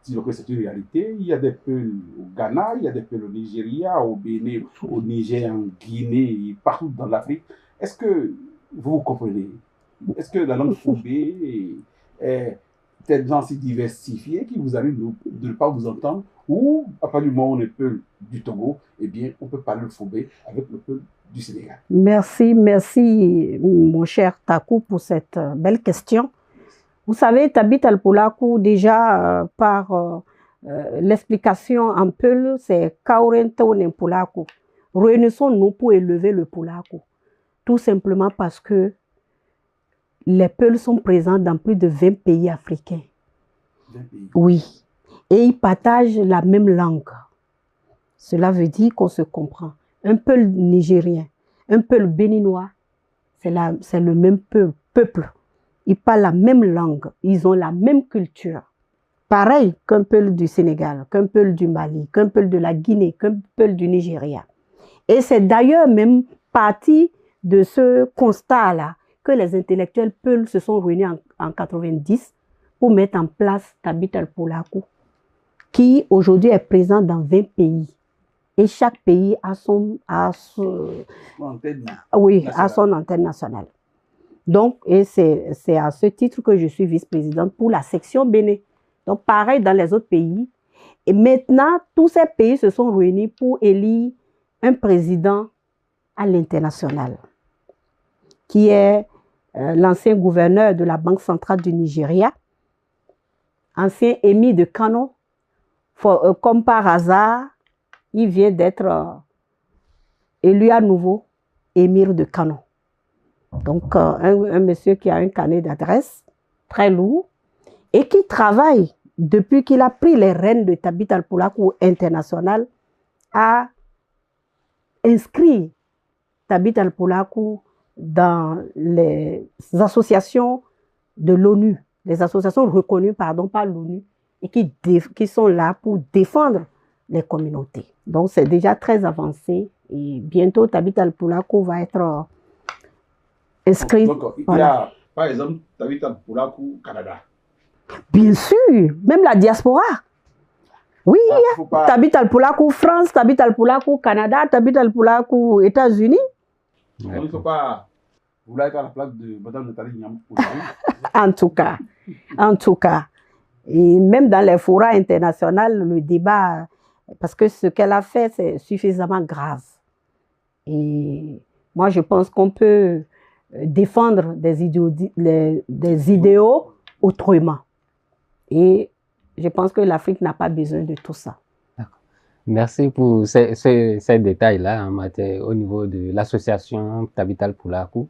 disons que c'est une réalité. Il y a des Peuls au Ghana, il y a des Peuls au Nigeria, au Bénin, au Niger, en Guinée, partout dans l'Afrique. Est-ce que vous comprenez? Est-ce que la langue foubé est tellement si diversifiée qu'il vous arrive de ne pas vous entendre, ou à partir du moment où on est Peul du Togo, eh bien, on peut parler le foubé avec le Peul du Sénégal? Merci, merci, mon cher Takou, pour cette belle question. Vous savez, Tabit Alpoulakou, déjà, par l'explication en Peul, c'est Kaurento Nempolakou. Réunissons-nous pour élever le Poulakou. Tout simplement parce que les Peuls sont présents dans plus de 20 pays africains. 20 pays. Oui. Et ils partagent la même langue. Cela veut dire qu'on se comprend. Un Peul nigérien, un Peul béninois, c'est le même peuple. Ils parlent la même langue, ils ont la même culture. Pareil qu'un Peul du Sénégal, qu'un Peul du Mali, qu'un Peul de la Guinée, qu'un Peul du Nigeria. Et c'est d'ailleurs même partie de ce constat-là que les intellectuels Peuls se sont réunis en 90 pour mettre en place Tabit Alpoulakou, qui aujourd'hui est présent dans 20 pays. Et chaque pays a son Antenne antenne nationale. Donc, et c'est à ce titre que je suis vice-présidente pour la section Bénin. Donc, pareil dans les autres pays. Et maintenant, tous ces pays se sont réunis pour élire un président à l'international, qui est l'ancien gouverneur de la Banque centrale du Nigeria, ancien émir de Kano. Comme par hasard, il vient d'être élu à nouveau émir de Kano. Donc, un monsieur qui a un carnet d'adresse très lourd et qui travaille depuis qu'il a pris les rênes de Tabit Alpoulakou international à inscrire Tabit Alpoulakou dans les associations de l'ONU, les associations reconnues par l'ONU et qui sont là pour défendre les communautés. Donc, c'est déjà très avancé et bientôt Tabit Alpoulakou va être inscrit. Donc, il y a, par exemple, Tabit Alpoulakou Canada. Bien sûr, même la diaspora. Oui, Tabit Alpoulakou France, Tabit Alpoulakou Canada, Tabit Alpoulakou États-Unis. Il ne faut pas vouloir être à la place de Mme Nathalie Niamou aujourd'hui. En tout cas. Et même dans les forats internationaux, le débat, parce que ce qu'elle a fait, c'est suffisamment grave. Et moi, je pense qu'on peut défendre des idéaux autrement. Et je pense que l'Afrique n'a pas besoin de tout ça. Merci pour ces détails-là en matière au niveau de l'association Tabit Alpoulakou.